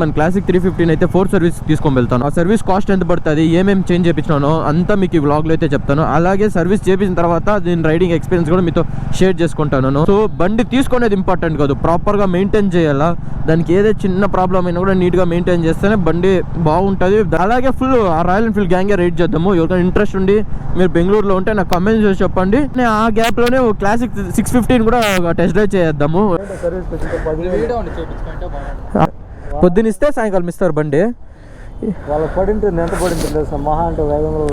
మన క్లాసిక్ 315 అయితే 4 సర్వీస్ తీసుకొని వెళ్తాను. ఆ సర్వీస్ కాస్ట్ ఎంత పడుతుంది, ఏమేమి చేంజ్ చేయించినానో అంతా మీకు ఈ వ్లాగ్లో అయితే చెప్తాను. అలాగే సర్వీస్ చేయించిన తర్వాత దీని రైడింగ్ ఎక్స్పీరియన్స్ కూడా మీతో షేర్ చేసుకుంటాను. సో బండి తీసుకునేది ఇంపార్టెంట్ కాదు, ప్రాపర్గా మెయింటైన్ చేయాలా. దానికి ఏదో చిన్న ప్రాబ్లం అయినా కూడా నీట్గా మెయింటైన్ చేస్తేనే బండి బాగుంటుంది. అలాగే ఫుల్ ఆ రాయల్ ఎన్ఫీల్డ్ గ్యాంగే రైడ్ చేద్దాము. ఎవరికైనా ఇంట్రెస్ట్ ఉండి మీరు బెంగళూరులో ఉంటే నాకు కమెంట్ చేసి చెప్పండి. ఆ గ్యాప్లోనే క్లాసిక్ 615 కూడా టెస్ట్ డ్రైవ్ చేద్దాము. పొద్దునిస్తే సాయంకాలం ఇస్తారు బండి. వాళ్ళకి పడింటుంది, ఎంత పడింటుంది మహా అంటే వేగంలో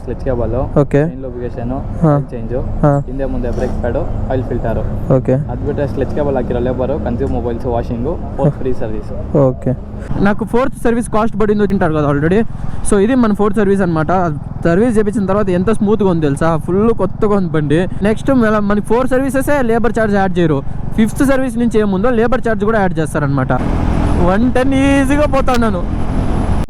clutch cable, okay, location change, ಹಿಂದೆ ಮುಂದೆ brake pad, oil filter, okay, ಅದು ಬಿಟ್ಟರೆ ಕ್ಲಚ್ ಕೇಬಲ್ ಹಾಕಿರೋ labour, consume mobiles, washing, fourth free service. Okay, నాకు 4th సర్వీస్ కాస్ట్ పడింది వచ్చింటారు కదా ఆల్రెడీ. సో ఇది మన 4th సర్వీస్ అనమాట. సర్వీస్ చేయించిన తర్వాత ఎంత స్మూత్గా ఉంది తెలుసా, ఫుల్ కొత్తగా ఉంది బండి. నెక్స్ట్ మన 4 సర్వీసెసే లేబర్ ఛార్జ్ యాడ్ చేయరు. 5th సర్వీస్ నుంచి ఏముందో లేబర్ ఛార్జ్ కూడా యాడ్ చేస్తారనమాట. 110 ఈజీగా పోతాను.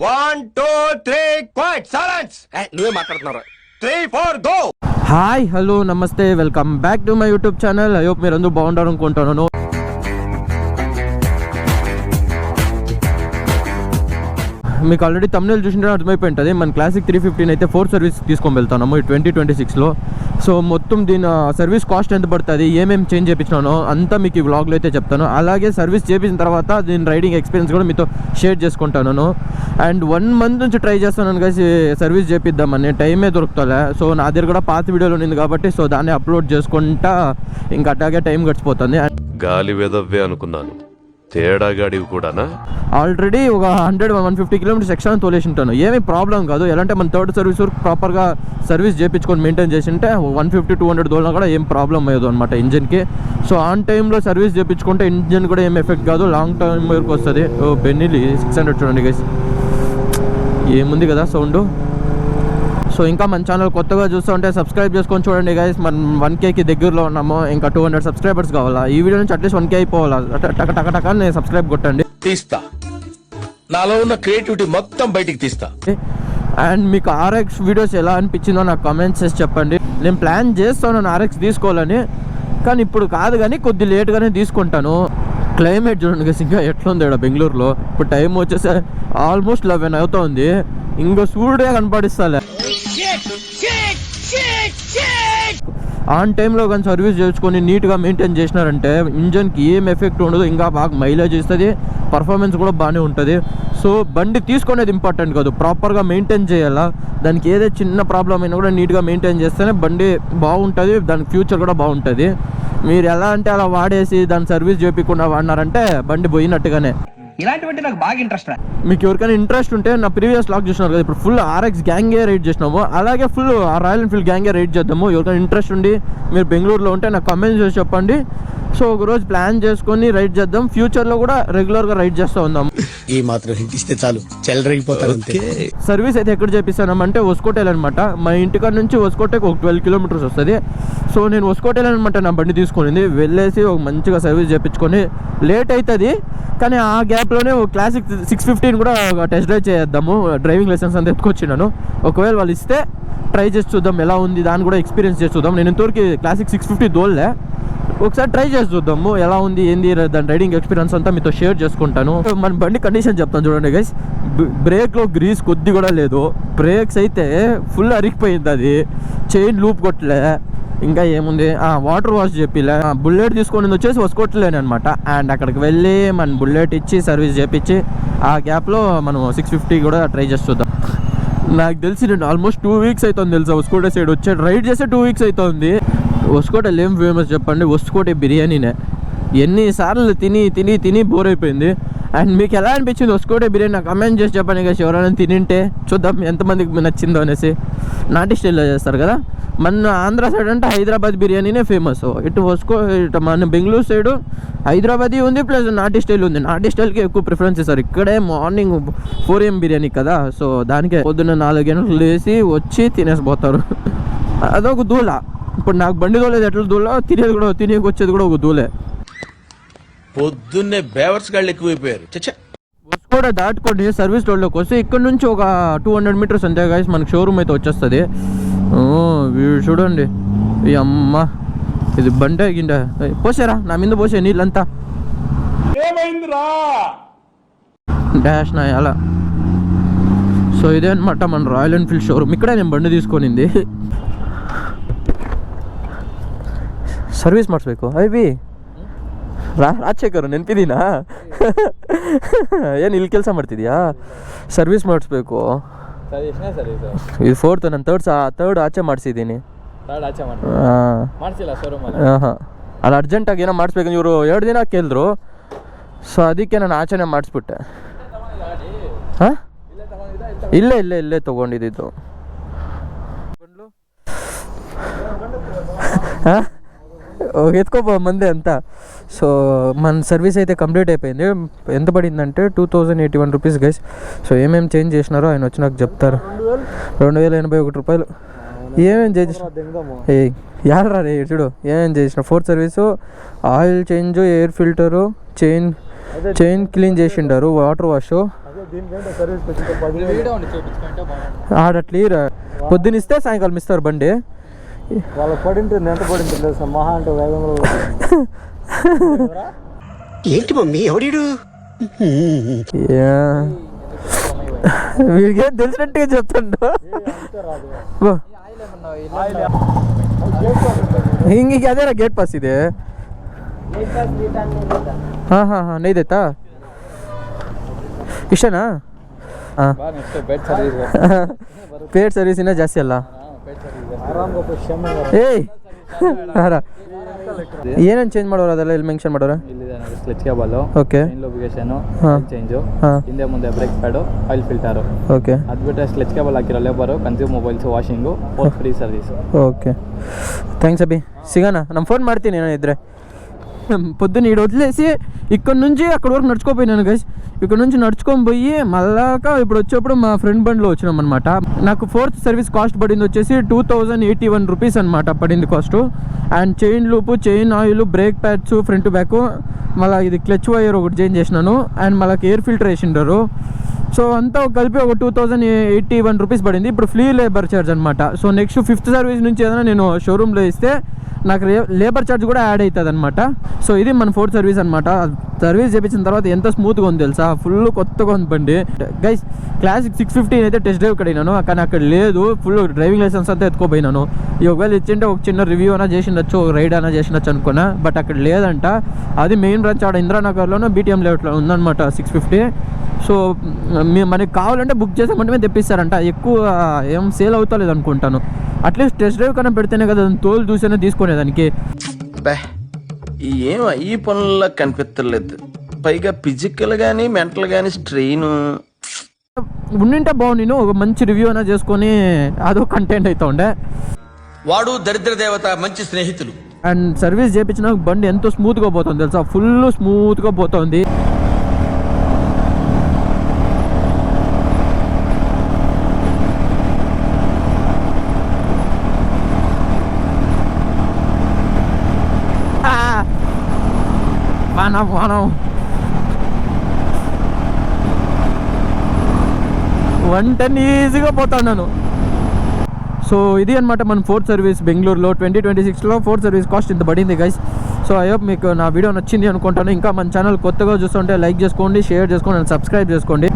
1 2 3 క్వైట్ సైలెన్స్. నువ్వే మాట్లాడుతున్నావు. 3 4 గో. హాయ్, హలో, నమస్తే, welcome back to my YouTube channel. I hope మీరు అందరూ బాగుంటారు అనుకుంటున్నాను. మీకు ఆల్రెడీ తమ్ముళ్ళు చూసింటే అర్థమైపోయి ఉంటుంది. మన క్లాసిక్ 315 అయితే 4 సర్వీస్ తీసుకొని వెళ్తున్నాము ఈ 2026లో. సో మొత్తం దీని సర్వీస్ కాస్ట్ ఎంత పడుతుంది, ఏమేమి చేంజ్ చేయించినానో అంతా మీకు ఈ వ్లాగ్లో అయితే చెప్తాను. అలాగే సర్వీస్ చేయించిన తర్వాత దీని రైడింగ్ ఎక్స్పీరియన్స్ కూడా మీతో షేర్ చేసుకుంటాను. అండ్ 1 మంత్ నుంచి ట్రై చేస్తాను కలిసి సర్వీస్ చేపిద్దామని, టైమే దొరుకుతలే. సో నా దగ్గర కూడా పాత వీడియోలు ఉంది కాబట్టి సో దాన్ని అప్లోడ్ చేసుకుంటా ఇంకా అట్లాగే టైం గడిచిపోతుంది. గాలి వెదవ్వే అనుకున్నాను, తేడాగాడివి కూడానా. ఆల్రెడీ ఒక 100-150 కిలోమీటర్స్ ఎక్స్ట్రా తోలేసి ఉంటాను. ఏమీ ప్రాబ్లం కాదు. ఎలా అంటే మన 3rd సర్వీస్ వరకు ప్రాపర్గా సర్వీస్ చేయించుకొని మెయింటైన్ చేసి ఉంటే 150-200 దోలినా కూడా ఏం ప్రాబ్లం అయ్యేది అనమాట ఇంజన్కి. సో ఆన్ టైంలో సర్వీస్ చేయించుకుంటే ఇంజన్ కూడా ఏం ఎఫెక్ట్ కాదు, లాంగ్ టైం వరకు వస్తుంది. బెన్నీలి 600 చూడండి గైస్, ఏముంది కదా సౌండ్. సో ఇంకా మన ఛానల్ కొత్తగా చూస్తూ ఉంటే సబ్స్క్రైబ్ చేసుకొని చూడండి గైస్. మనం 1Kకి దగ్గరలో ఉన్నాము, ఇంకా 200 సబ్స్క్రైబర్స్ కావాలా. ఈ వీడియో నుంచి అట్లీస్ట్ 1K అయిపోవాలా. టక నేను సబ్స్క్రైబ్ కొట్టండి. తీస్తా, నాలో ఉన్న క్రియేటివిటీ మొత్తం బయటికి తీస్తా. అండ్ మీకు RX వీడియోస్ ఎలా అనిపించిందో నాకు కామెంట్స్ చేసి చెప్పండి. నేను ప్లాన్ చేస్తాను RX తీసుకోవాలని, కానీ ఇప్పుడు కాదు, కానీ కొద్ది లేట్గానే తీసుకుంటాను. క్లైమేట్ చూడండి గైస్ ఇంకా ఎట్లా ఉంది ఇక్కడ బెంగళూరులో. ఇప్పుడు టైం వచ్చేసి ఆల్మోస్ట్ 11 అవుతుంది. ఇంకా సూర్యుడే కనపడిస్తాలే. ఆన్ టైంలో కానీ సర్వీస్ చేసుకొని నీట్గా మెయింటైన్ చేసినారంటే ఇంజన్కి ఏం ఎఫెక్ట్ ఉండదు, ఇంకా బాగా మైలేజ్ ఇస్తుంది, పర్ఫార్మెన్స్ కూడా బాగానే ఉంటుంది. సో బండి తీసుకునేది ఇంపార్టెంట్ కాదు, ప్రాపర్గా మెయింటైన్ చేయాలా. దానికి ఏదో చిన్న ప్రాబ్లం అయినా కూడా నీట్గా మెయింటైన్ చేస్తేనే బండి బాగుంటుంది, దానికి ఫ్యూచర్ కూడా బాగుంటుంది. మీరు ఎలా అంటే అలా వాడేసి దాని సర్వీస్ చేయించకుండా వాడినారంటే బండి పోయినట్టుగానే. ఇలాంటివంటే నాకు బాగా ఇంట్రెస్ట్. మీకు ఎవరికైనా ఇంట్రెస్ట్ ఉంటే నా ప్రీవియస్ లాగ్ చూసినారు కదా, ఇప్పుడు ఫుల్ RX గ్యాంగే రైడ్ చేసినాము. అలాగే ఫుల్ ఆ రాయల్ ఎన్ఫీల్డ్ గ్యాంగే రైడ్ చేద్దాము. ఎవరికైనా ఇంట్రెస్ట్ ఉండి మీరు బెంగళూరులో ఉంటే నాకు కమెంట్ చేసి చెప్పండి. సో ఒకరోజు ప్లాన్ చేసుకొని రైడ్ చేద్దాం. ఫ్యూచర్లో కూడా రెగ్యులర్గా రైడ్ చేస్తూ ఉందాం. ఈ మాత్రం హింట్ ఇస్తే చాలు, చెలరేగిపోతారు. సర్వీస్ అయితే ఎక్కడ చేపిస్తానంటే ఒస్కోటెల్ అనమాట. మా ఇంటికాడ నుంచి ఒస్కోటెకి ఒక 12 కిలోమీటర్స్ వస్తుంది. సో నేను ఒస్కోటెల్ అనమాట నా బండి తీసుకునింది. వెళ్ళేసి ఒక మంచిగా సర్వీస్ చేయించుకొని, లేట్ అవుతుంది కానీ ఆ గ్యాప్లోనే క్లాసిక్ 615 కూడా టెస్ట్ డ్రైవ్ చేద్దాము. డ్రైవింగ్ లైసెన్స్ అంతా ఎత్తుకొచ్చినాను. ఒకవేళ వాళ్ళు ఇస్తే ట్రై చేసి చూద్దాం ఎలా ఉంది, దాన్ని కూడా ఎక్స్పీరియన్స్ చేసి చూద్దాం. నేను ఇంతవరకు క్లాసిక్ 650 దోల్లే, ఒకసారి ట్రై చేసి చూద్దాము ఎలా ఉంది ఏంది, దాని రైడింగ్ ఎక్స్పీరియన్స్ అంతా మీతో షేర్ చేసుకుంటాను. మన బండి కండిషన్ చెప్తాను చూడండి గైస్. బ్రేక్లో గ్రీస్ కొద్ది కూడా లేదు, బ్రేక్స్ అయితే ఫుల్ అరిగిపోయింది, అది చైన్ లూప్ కొట్టలే. ఇంకా ఏముంది, వాటర్ వాష్ చెప్పిలే. బుల్లెట్ తీసుకొని వచ్చేసి వసుకోవట్లేను అనమాట. అండ్ అక్కడికి వెళ్ళి మన బుల్లెట్ ఇచ్చి సర్వీస్ చేపించి ఆ గ్యాప్లో మనం 650 కూడా ట్రై చేసి చూద్దాం. నాకు తెలిసి నేను ఆల్మోస్ట్ 2 వీక్స్ అవుతుంది తెలుసా వస్కోట సైడ్ వచ్చే రైడ్ చేస్తే 2 వీక్స్ అవుతుంది. వస్కోటలో ఏం ఫేమస్ చెప్పండి, వస్కోట బిర్యానీనే. ఎన్నిసార్లు తిని బోర్ అయిపోయింది. అండ్ మీకు ఎలా అనిపించింది వస్కోట బిర్యానీ నాకు కమెంట్ చేసి చెప్పండి కదా. ఎవరైనా తినింటే చూద్దాం ఎంతమందికి నచ్చిందో అనేసి. నాటి స్టైల్లో చేస్తారు కదా. మన ఆంధ్ర సైడ్ అంటే హైదరాబాద్ బిర్యానీనే ఫేమస్. ఇటు మన బెంగళూరు సైడు హైదరాబాదీ ఉంది ప్లస్ నాటి స్టైల్ ఉంది. నాటి స్టైల్కి ఎక్కువ ప్రిఫరెన్స్ ఇస్తారు. ఇక్కడే మార్నింగ్ 4 AM బిర్యానీ కదా, సో దానికే పొద్దున్న 4 గంటలు లేసి వచ్చి తినేసిపోతారు. అదొక దూల. ఇప్పుడు నాకు బండి దూలేదు, ఎట్లా దూల తినేది కూడా, తినేకి వచ్చేది కూడా ఒక దూలే. పొద్దున్నే బేవర్స్ గాళ్ళు ఎక్కువైపోయారు. కూడా దాటుకోండి సర్వీస్ రోడ్లోకి వస్తే ఇక్కడ నుంచి ఒక 200 మీటర్స్ అంతే గాయస్ మనకి షోరూమ్ అయితే వచ్చేస్తుంది. వీడు చూడండి, ఈ అమ్మ ఇది బండి గిండ పోసారా నా మీద పోసే నీళ్ళంతా. ఏమైందిరా డాష్ 9 అలా. సో ఇదే అనమాట మన రాయల్ ఎన్ఫీల్డ్ షోరూమ్. ఇక్కడే నేను బండి తీసుకొనింది. ಸರ್ವಿಸ್ ಮಾಡಿಸ್ಬೇಕು ಐ ರಾಜಶೇಖರ್ ನೆನಪಿದೀನಾ? ಏನು ಇಲ್ಲಿ ಕೆಲಸ ಮಾಡ್ತಿದ್ಯಾ? ಸರ್ವಿಸ್ ಮಾಡಿಸ್ಬೇಕು. ಇದು 4th, ನಾನು ಥರ್ಡ್ ಆಚೆ ಮಾಡಿಸಿದ್ದೀನಿ. ಹಾಂ ಅಲ್ಲಿ ಅರ್ಜೆಂಟಾಗಿ ಏನೋ ಮಾಡಿಸ್ಬೇಕು. ಇವರು 2 ದಿನ ಕೇಳಿದ್ರು, ಸೊ ಅದಕ್ಕೆ ನಾನು ಆಚೆನೇ ಮಾಡಿಸ್ಬಿಟ್ಟೆ. ಹಾಂ ಇಲ್ಲೇ ತೊಗೊಂಡಿದ್ದು. ಹಾಂ ఎత్తుకోపో మందే అంతా. సో మన సర్వీస్ అయితే కంప్లీట్ అయిపోయింది. ఎంత పడిందంటే 2081 రూపీస్ గైస్. సో ఏమేమి చేంజ్ చేసినారో ఆయన వచ్చి నాకు చెప్తారు. 2081 రూపాయలు. ఏమేమి చేసిన యాడరా రే చూడు ఏమేమి చేసిన. 4th service, oil change, air filter, chain clean చేసిండారు, వాటర్ వాష్. ఆడట్లీరా పొద్దునిస్తే సాయంకాలం ఇస్తారు బండి. వాళ్ళకి పడింటుంది ఎంత పడింటుంది తెలుసా? మహా అంటే వేగంలో ఏంటి మమ్మీ ఎవడీడు? వీడికేం తెలిసినట్టుగా చెప్తాడు. ಹಿಂಗೆ ಅದೇರ ಗೇಟ್ ಪಾಸ್ ಇದೆ. ಹಾಂ ನೈದೈತಾ ಇಷ್ಟನಾ? ಹಾಂ ಪೇಡ್ ಸರ್ವಿಸ್ ಇನ್ನೂ ಜಾಸ್ತಿ ಅಲ್ಲ. ಏಯ್ ಏನೇನು ಚೇಂಜ್ ಮಾಡೋರು ಅದೆಲ್ಲ ಇಲ್ಲಿ ಮೆನ್ಷನ್ ಮಾಡೋರು? Clutch cable, okay, location change, ಹಿಂದೆ ಮುಂದೆ brake pad, oil filter. Okay, ಅದು ಬಿಟ್ಟರೆ ಕ್ಲಚ್ ಕೇಬಲ್ ಹಾಕಿರೋ labour, consume mobiles, washing, free service. Okay thanks అభి. సిగానా నేను ఫోన్ ಮಾಡ್ತೀನಿ నేను ఇద్దరే. పొద్దున్న ఈడు వదిలేసి ఇక్కడ నుంచి అక్కడ వరకు నడుచుకోపోయినాను గైస్. ఇక్కడ నుంచి నడుచుకొని పోయి మళ్ళాక ఇప్పుడు వచ్చేప్పుడు మా ఫ్రెండ్ బండిలో వచ్చినాం అనమాట. నాకు 4th సర్వీస్ కాస్ట్ పడింది వచ్చేసి 2081 రూపీస్ అనమాట పడింది cost. And chain loop, chain oil, brake pads front back, మళ్ళీ ఇది క్లచ్ వైర్ ఒకటి చేంజ్ చేసినాను. అండ్ మళ్ళీ ఎయిర్ ఫిల్టర్ వేసిండారు. సో అంతా కలిపి ఒక 2081 రూపీస్ పడింది. ఇప్పుడు ఫ్రీ లేబర్ ఛార్జ్ అనమాట. సో నెక్స్ట్ 5th సర్వీస్ నుంచి ఏదైనా నేను షోరూంలో ఇస్తే నాకు లేబర్ ఛార్జ్ కూడా యాడ్ అవుతుంది అనమాట. సో ఇది మన 4th సర్వీస్ అనమాట. సర్వీస్ చేయించిన తర్వాత ఎంత స్మూత్గా ఉంది తెలుసా? ఫుల్ కొత్తగా ఉంది బండి గైస్. క్లాసిక్ 650 అయితే టెస్ట్ డ్రైవ్ కడిగినాను, కానీ అక్కడ లేదు. ఫుల్ డ్రైవింగ్ లైసెన్స్ అంతా ఎత్తుకోపోయినాను. ఒకవేళ ఇచ్చింటే ఒక చిన్న రివ్యూ అయినా చేసిండొచ్చు, ఒక రైడ్ అయినా చేసిండొచ్చు అనుకున్నా. బట్ అక్కడ లేదంట. అది మెయిన్ బ్రాంచ్ ఆడ ఇంద్రానగర్లోనూ BTM లేఅవుట్లో ఉందన్నమాట 650. సో మనకి కావాలంటే బుక్ చేసామంటే మేము తెప్పిస్తారంట. ఎక్కువ ఏం సేల్ అవుతా లేదు అనుకుంటాను. అట్లీస్ట్ టెస్ట్ డ్రైవ్ కన్నా పెడితేనే కదా తోలు చూసేనే తీసుకునేదానికి. ఏం ఈ పనుల్లో కనిపించలేదు. పైగా ఫిజికల్ కానీ మెంటల్ కానీ స్ట్రెయిన్ ఉండింటే బాగుంది. ఒక మంచి రివ్యూ అయినా చేసుకొని అదో కంటెంట్ అవుతా ఉండే. వాడు దరిద్ర దేవత, మంచి స్నేహితులు. అండ్ సర్వీస్ చేయించిన బండి ఎంతో స్మూత్గా పోతుంది తెలుసా? ఫుల్ స్మూత్గా పోతుంది. వానం 110 ఈజీగా పోతాను. సో ఇది అనమాట మన 4th సర్వీస్ బెంగళూరులో 2026లో 4th సర్వీస్ కాస్ట్ ఇంత పడింది గైస్. సో ఐ హోప్ మీకు నా వీడియో నచ్చింది అనుకుంటాను. ఇంకా మన ఛానల్ కొత్తగా చూస్తుంటే లైక్ చేసుకోండి, షేర్ చేసుకోండి అండ్ సబ్స్క్రైబ్ చేసుకోండి.